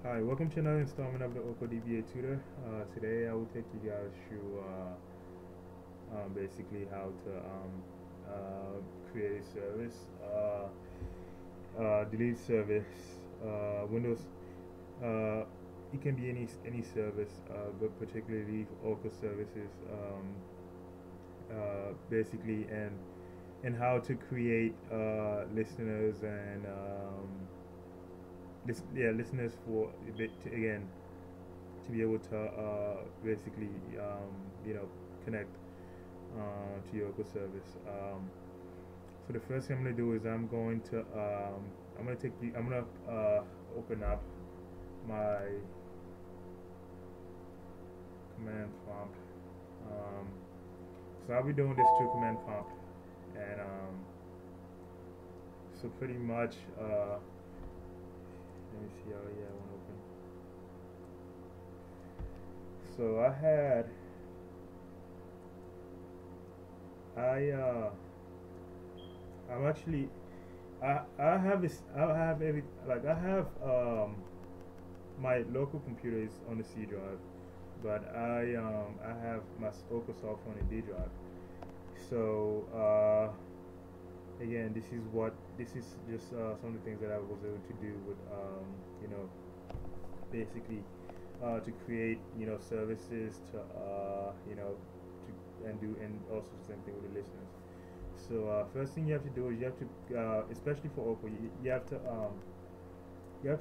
Hi, welcome to another installment of the OcoDBA Tutor. Today I will take you guys through basically how to create a service, delete service, Windows. Uh, it can be any service, but particularly Oracle services. Basically, and how to create listeners and listeners for a bit again to be able to basically connect to your Oracle service. So the first thing I'm going to do is I'm going to open up my command prompt. So I'll be doing this through command prompt, and so pretty much let me see. Oh yeah, I want to open. So I'm actually I have this I have every like I have my local computer is on the C drive, but I have my local software on the D drive. So again, this is just some of the things that I was able to do with basically to create services to and do and also the same thing with the listeners. So first thing you have to do is you have to especially for Oracle, you have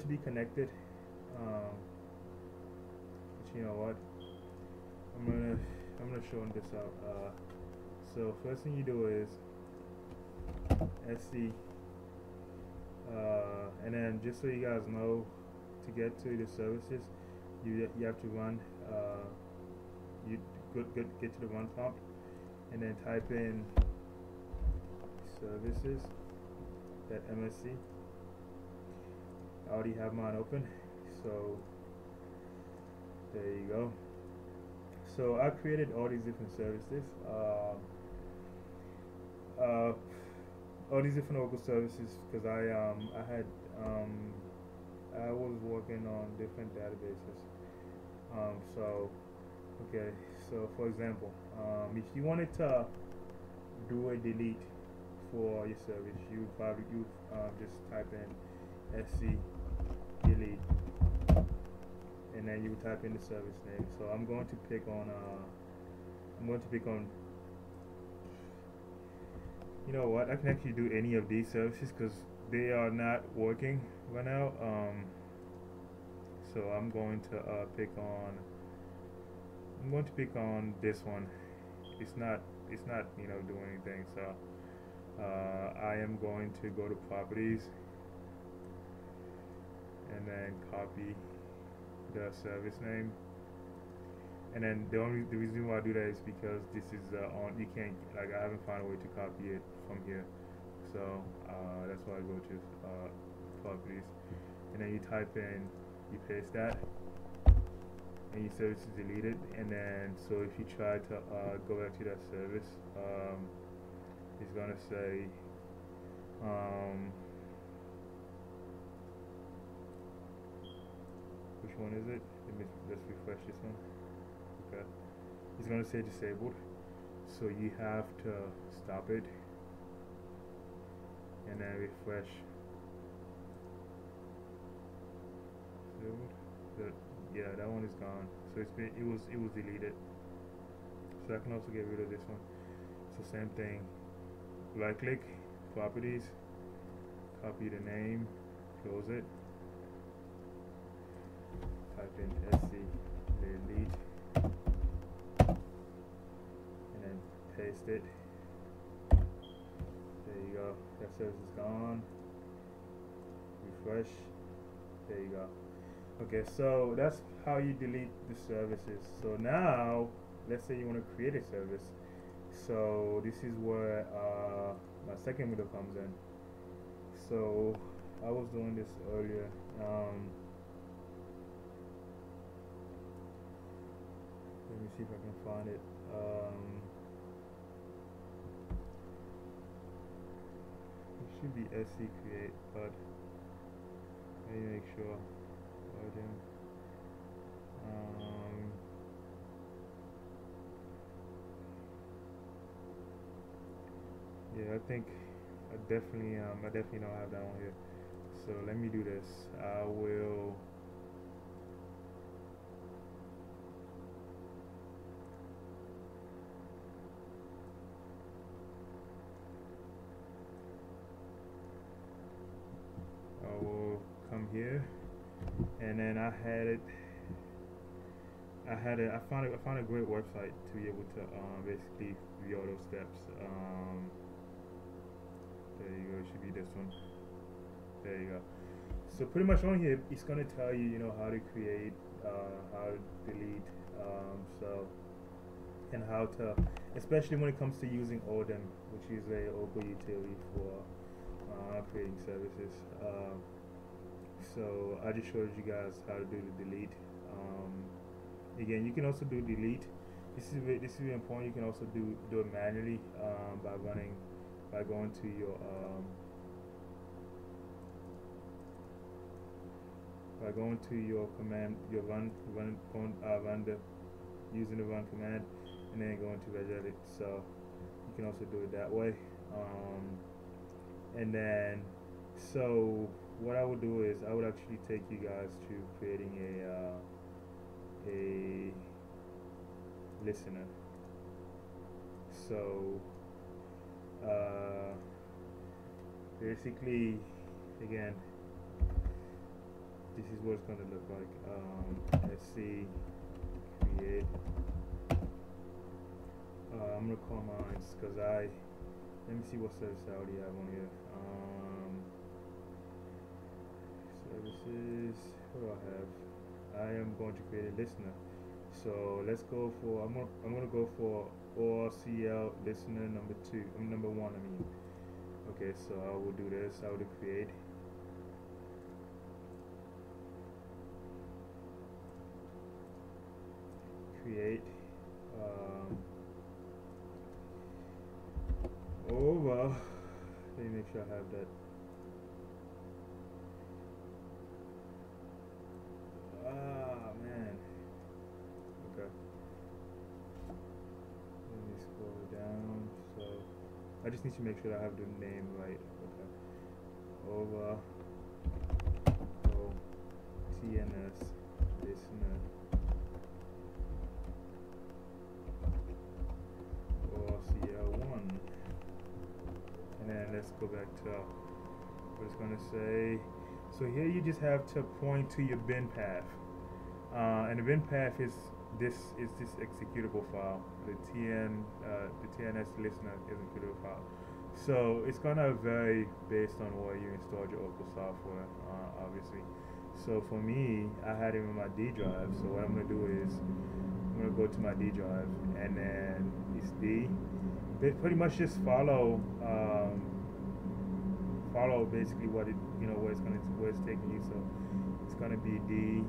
to be connected. But you know what? I'm gonna show this out. So first thing you do is SC, and then just so you guys know, to get to the services, you have to run. You get to the run prompt, and then type in services .msc. I already have mine open, so there you go. So I created all these different services. All these different Oracle services because I was working on different databases. So okay, so for example, if you wanted to do a delete for your service, you just type in sc delete, and then you type in the service name. So I'm going to pick on you know what, I can actually do any of these services because they are not working right now. So I'm going to pick on this one. It's not doing anything. So I am going to go to properties and then copy the service name. And then the reason why I do that is because this is you can't, like, I haven't found a way to copy it from here, so that's why I go to properties, and then you type in, you paste that, and your service is deleted. And then so if you try to go back to that service, it's gonna say which one is it? Let's refresh this one. Okay, it's going to say disabled, so you have to stop it and then refresh. Yeah, that one is gone. So it was deleted. So I can also get rid of this one. So same thing. Right click, properties, copy the name, close it, type in sc delete, paste it. There you go. That service is gone. Refresh. There you go. Okay, so that's how you delete the services. So now, let's say you want to create a service. So this is where my second window comes in. So I was doing this earlier. Let me see if I can find it. It should be sc create, but let me make sure. Item. Um, yeah, I definitely don't have that on here. So let me do this. I will. I will come here, and then I found a great website to be able to basically view all those steps. There you go. It should be this one. There you go. So pretty much on here, it's gonna tell you, how to create, how to delete, so and how to, especially when it comes to using Odin, which is a local utility for creating services. So I just showed you guys how to do the delete. Again, you can also do delete. This is really important. You can also do it manually by going to your command, your run using the run command, and then going to regedit. So you can also do it that way. And then, so what I would do is I would actually take you guys to creating a listener. So basically, again, this is what it's going to look like. Let's see, create. I'm going to call mine because let me see what service I already have on here. Services, what do I have? I am going to create a listener. So let's go for, I'm going to go for ORCL listener number one. Okay, so I will do this. I will create. Over. Let me make sure I have that. Man. Okay. Let me scroll down. So I just need to make sure I have the name right. Okay. Over. Oh. TNS listener. ORCL1. And then let's go back to what it's going to say. So here you just have to point to your bin path, and the bin path is this executable file, the TNS listener executable file. So it's gonna vary based on where you installed your Oracle software, obviously. So for me, I had it in my D drive. So what I'm gonna do is I'm gonna go to my D drive, and then it's D. But pretty much just follow basically what where it's taking you. So it's gonna be D.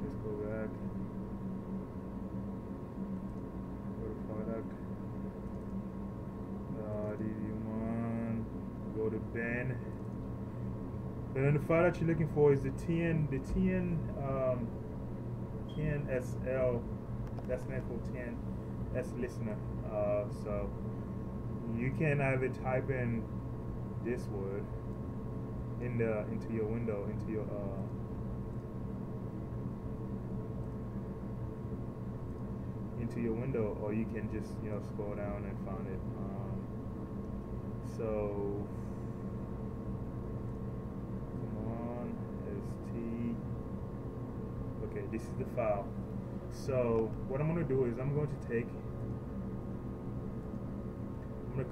Let's go back. Go to product. DV1. Go to bin. And then the file that you're looking for is the TNSL. That's meant for TNS listener. So you can either type in this word into your window, or you can just scroll down and find it. So come on, ST. Okay, this is the file. So what I'm going to do is I'm going to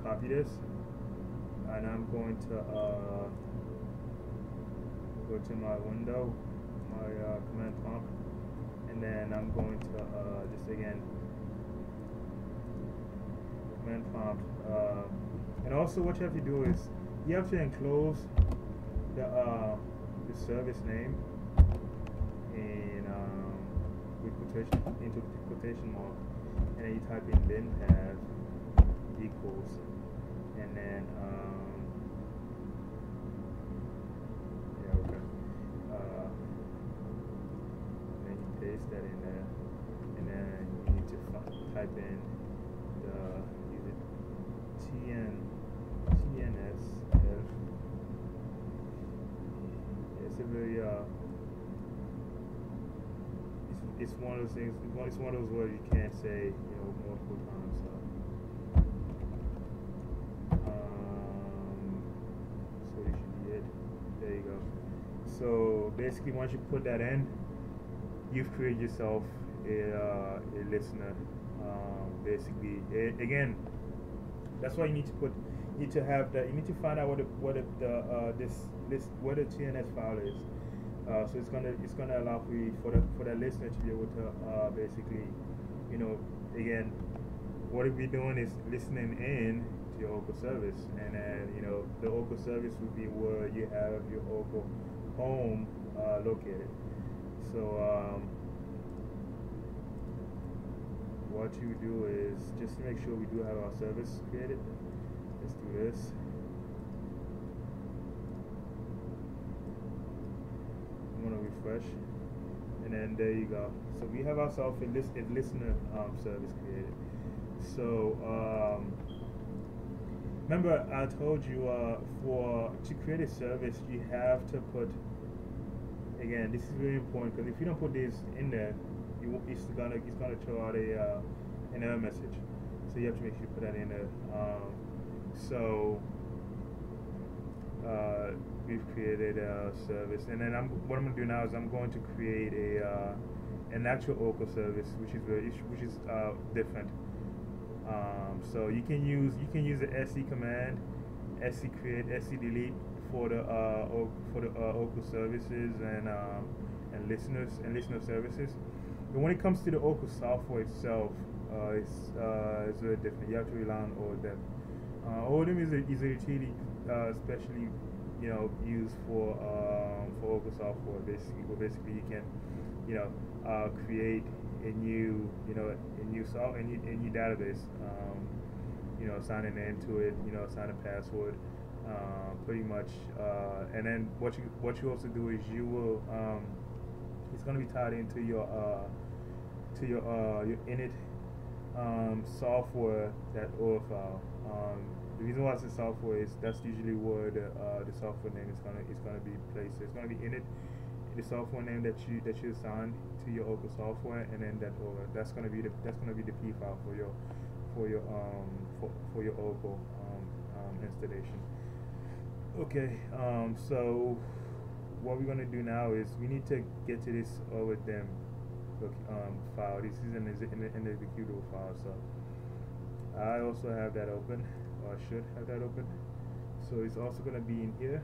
copy this, and I'm going to go to my window, my command prompt, and then I'm going to just again command prompt, and also what you have to do is you have to enclose the service name in with quotation mark, and then you type in bin path, is it TNSF. It's a very it's one of those things. It's one of those words you can't say, you know, multiple times. So this should be it. There you go. So basically, once you put that in, you've created yourself a listener. Basically, again, that's why you need to put. You need to have that. You need to find out what what the TNS file is. So it's gonna allow for the listener to be able to basically, you know, again, what we're doing is listening in to your local service, and then, you know, the local service would be where you have your local home located. So what you do is just to make sure we do have our service created. Let's do this. I'm gonna refresh, and then there you go. So we have ourselves a listener service created. So remember, I told you to create a service, you have to put, again, this is very important, because if you don't put this in there, it's gonna throw out an error message. So you have to make sure you put that in there. So we've created a service, and then what I'm gonna do now is I'm going to create an actual Oracle service, which is different. So you can use the SC command, SC create, SC delete for the Oracle services and listener services. But when it comes to the Oracle software itself, it's very different. You have to rely on ODEM. ODEM is a utility especially, you know, used for Oracle software. Basically, you can, you know, create a new database. You know, assign a name to it. You know, assign a password. Pretty much. And then what you also do is you will it's going to be tied into your init software .org file. The reason why it's a software is that's usually where the software name is gonna be placed. So it's gonna be init, the software name that you assign to your Oracle software, and then that's gonna be the P file for your Oracle installation. Okay, so what we're gonna do now is we need to get to this ODEM file. This is in the executable file. So I also have that open, or I should have that open. So it's also gonna be in here.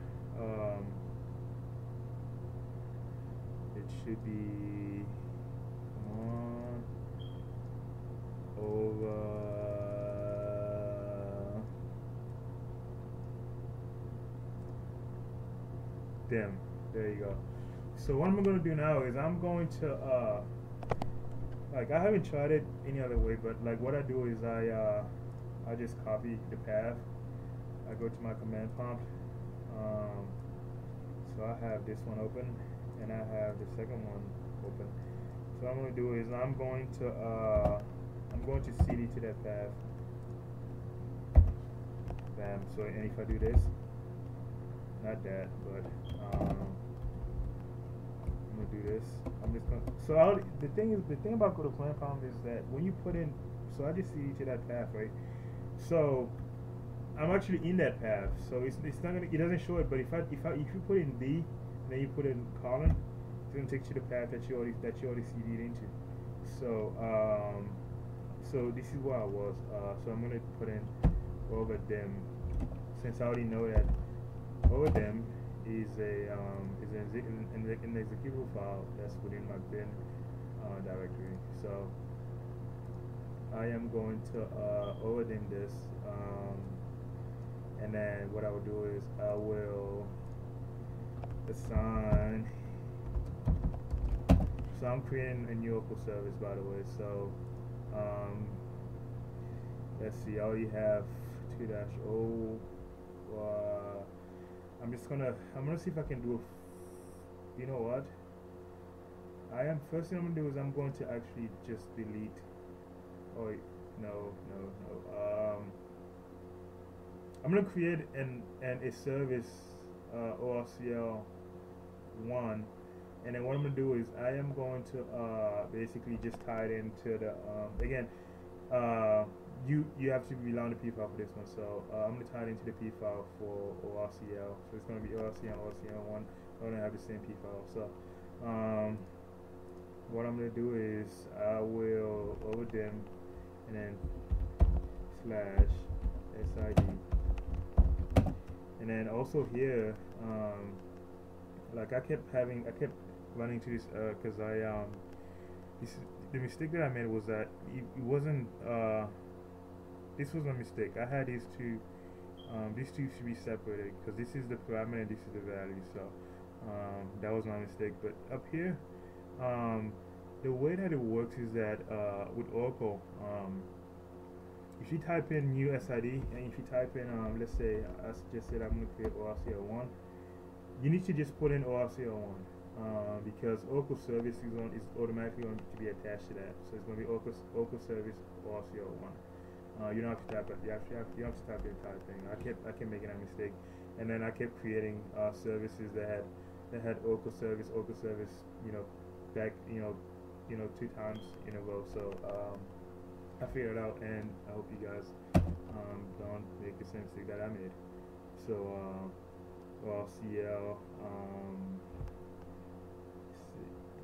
It should be on over. Them. There you go. So what I'm going to do now is I'm going to like, I haven't tried it any other way, but like what I do is I just copy the path. I go to my command prompt. So I have this one open, and I have the second one open. So what I'm going to do is I'm going to cd to that path. Bam. So, and if I do this, not that, but I'm gonna do this. I'm just gonna. So the thing about go to command prompt is that when you put in, so I just see to that path, right? So I'm actually in that path. So it's not gonna, it doesn't show it. But if you put in D, then you put in colon, it's gonna take you to the path that you already CD'd into. So so this is where I was. So I'm gonna put in over them, since I already know that ODEM is an executable file that's within my bin directory. So I am going to ODEM this, and then what I will do is I will assign. So I'm creating a new local service, by the way. So let's see. I already have 2-0. I'm gonna see if I can do you know what? First thing I'm gonna do is I'm going to actually just delete, or I'm gonna create an a service ORCL one, and then what I'm gonna do is I am going to basically just tie it into the again uh, you have to rely on the P file for this one, so I'm gonna tie it into the P file for ORCL, so it's gonna be ORCL and ORCL one. I'm gonna have the same P file, so what I'm gonna do is I will over them and then slash SID, and then also here like I kept running into this because this, the mistake that I made was that it wasn't this was a mistake. I had these two should be separated because this is the parameter and this is the value, so that was my mistake. But up here the way that it works is that with Oracle, if you type in new SID and if you type in let's say I just said I'm going to create ORCL1, you need to just put in ORCL1 because Oracle service is automatically going to be attached to that, so it's going to be Oracle service ORCL1. You don't have to type it. You don't have to type the entire thing. I kept making that mistake, and then I kept creating services that had Oracle service, back 2 times in a row. So I figured it out, and I hope you guys don't make the same mistake that I made. So ORCL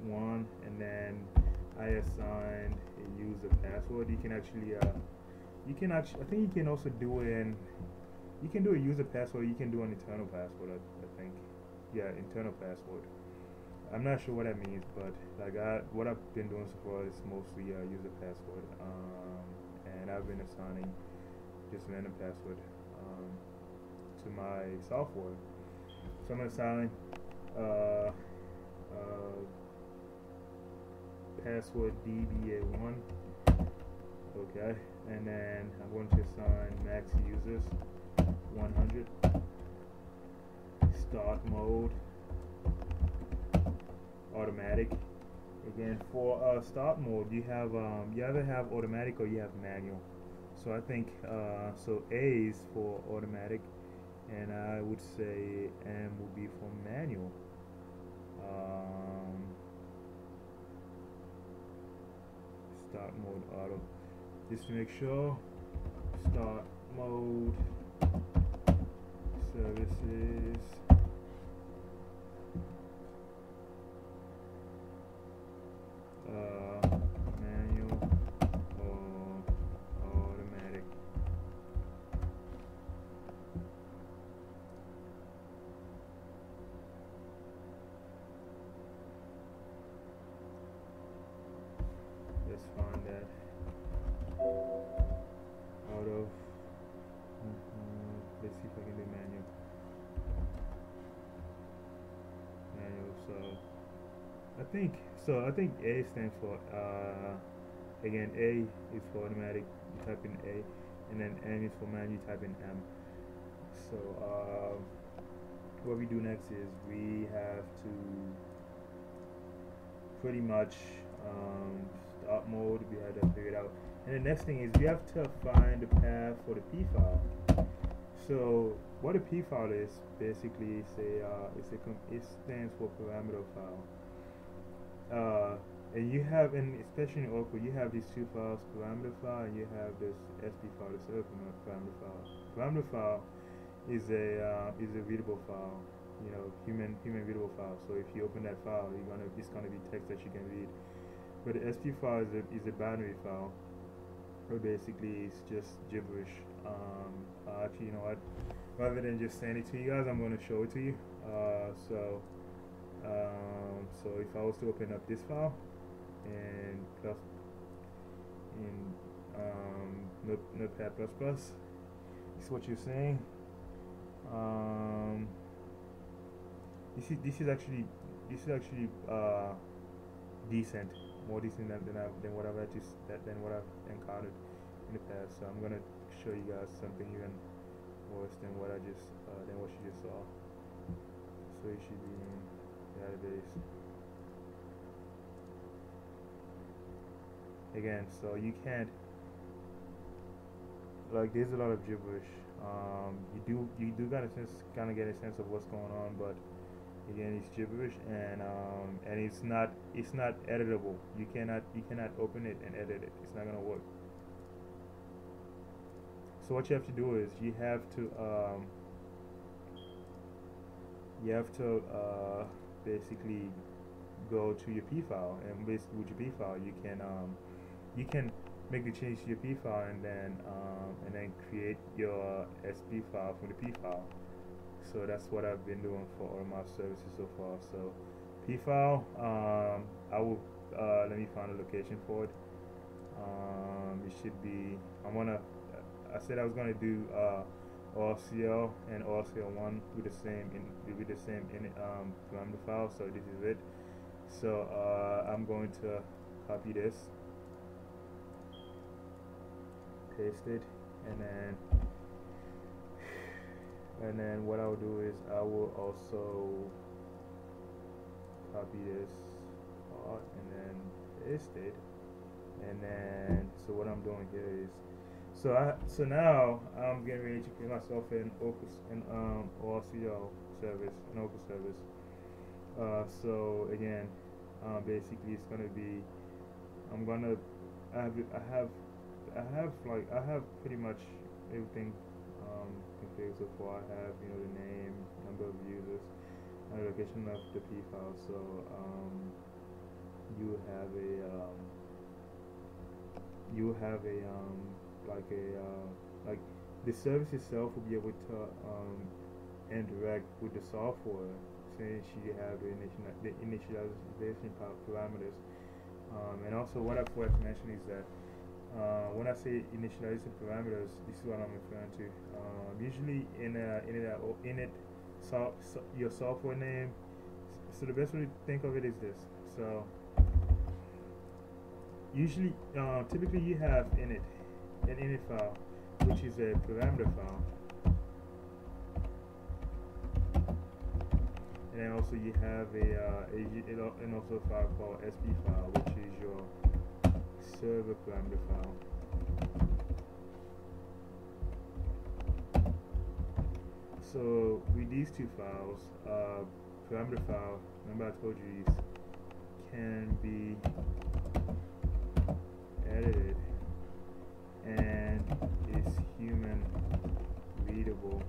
1, and then I assigned a user password. You can actually I think you can also do it in, you can do a user password, you can do an internal password, I think. Yeah, internal password. I'm not sure what that means, but like what I've been doing so far is mostly user password, and I've been assigning just random password to my software. So I'm assigning password DBA1. Okay, and then I'm going to assign max users 100. Start mode automatic. Again, for start mode, you have you either have automatic or you have manual. So I think so A is for automatic, and I would say M would be for manual. Start mode auto. Just to make sure, start mode services manual or automatic. Let's find that. Auto. Let's see if I can do manual. So I think A stands for again, A is for automatic, you type in A, and then M is for manual, you type in M. So what we do next is we have to pretty much start mode, we had to figure it out. And the next thing is we have to find the path for the P file. So what a P file is basically it stands for parameter file. And you have, and especially in Oracle, you have these two files, parameter file, and you have this SP file, the server parameter file. Parameter file is a readable file, human readable file. So if you open that file, it's gonna be text that you can read. But the SP file is a binary file. So basically, it's just gibberish. Actually, you know what? Rather than just saying it to you guys, I'm going to show it to you. So if I was to open up this file and plus in Notepad++, this is what you're saying. This is actually decent, more decent than what I've encountered in the past. So I'm gonna show you guys something even worse than what you just saw. So it should be in database again. So you can't like there's a lot of gibberish. You do kind of get a sense of what's going on, but again, it's gibberish, and it's not editable. You cannot open it and edit it. It's not gonna work. So what you have to do is you have to basically go to your P file, and basically with your P file you can make the change to your P file, and then create your SP file from the P file. So that's what I've been doing for all my services so far. So P file, I will let me find a location for it. It should be, I said I was gonna do RCL and RCL1 with the same parameter file. So this is it. So I'm going to copy this, paste it, and then what I'll do is I will also copy this part and then paste it, and then so what I'm doing here is so now I'm getting ready to create myself an ORCL service, an Oracle service. So again, basically it's gonna be I'm gonna I have pretty much everything configured so far. I have the name, number of users, and location of the P file. So you have a like the service itself will be able to interact with the software since you have the initialization parameters. And also what I forgot to mention is that when I say initialization parameters, this is what I'm referring to. Usually your software name. So the best way to think of it is this. So usually, typically you have an init file, which is a parameter file, and then also you have and also a file called SP file, which is your server parameter file. So with these two files, parameter file, remember I told you these can be edited and is human readable,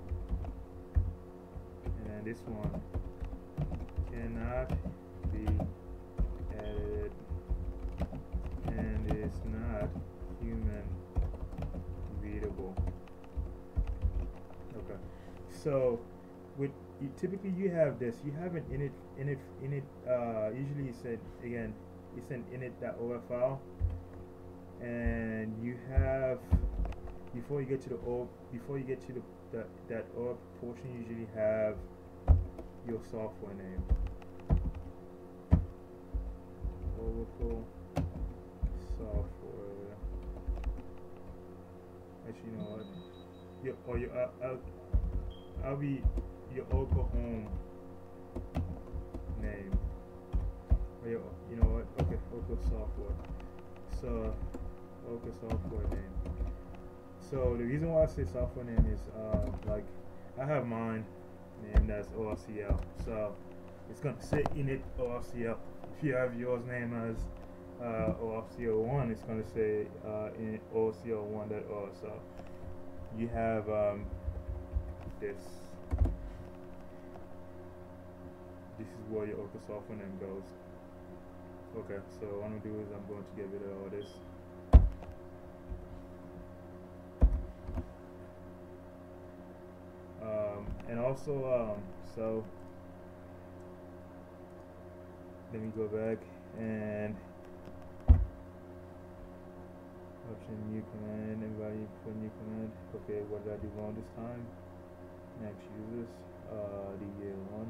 and then this one cannot be edited and is not human readable. Okay, so typically you have this. You have an init. Usually it's an init.org file, and you have before you get to that org portion, you usually have your software name. Oracle software. Actually, you know what? I'll be your Oracle home name. Or you know what? Okay, Oracle software. So Oracle software name. So the reason why I say software name is like I have mine named as ORCL. So it's gonna say init ORCL. If you have yours named as ORCL1, it's gonna say init ORCL1.org. So you have this. This is where your Oracle software name goes. Okay, so what I'm gonna do is I'm going to get rid of all this. And also, so let me go back and option new command and value for new command. Okay, what did I do wrong this time? Next users, DEA1.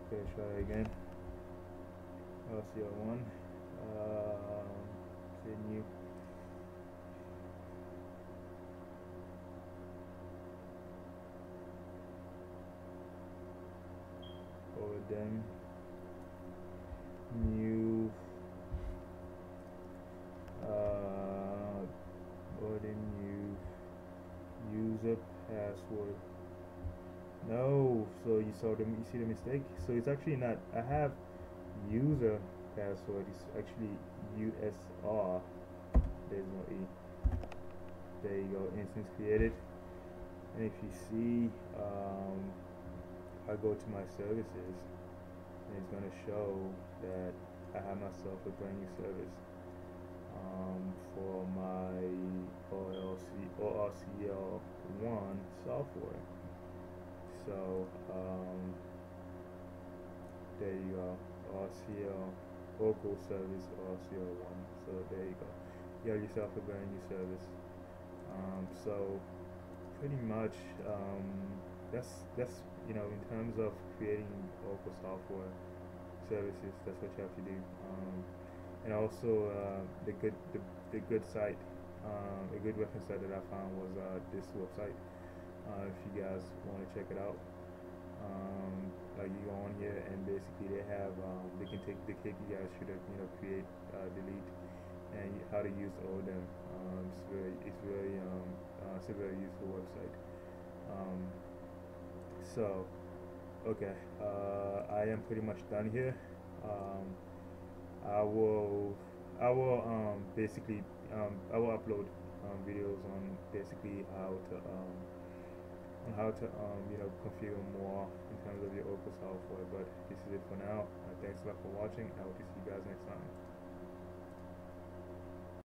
Okay, try again. LCL1. Say new. Over them. New. Or the new. password. No, so you see the mistake. So it's actually not. I have user password. It's actually USR. There's no E. There you go. Instance created. And if you see, I go to my services, and it's gonna show that I have myself a brand new service for my ORCL1 software. So there you go, RCL Oracle service RCL1. So there you go. You have yourself a brand new service. So pretty much that's in terms of creating Oracle software services, that's what you have to do. And also the good site, a good reference site that I found was this website. If you guys want to check it out, like you go on here and basically they can take you guys through the create, delete, and how to use all of them. It's a very useful website. So okay, I am pretty much done here. I will basically I will upload videos on basically how to configure more in terms of your Oracle software. But this is it for now. Thanks a lot for watching. I hope to see you guys next time.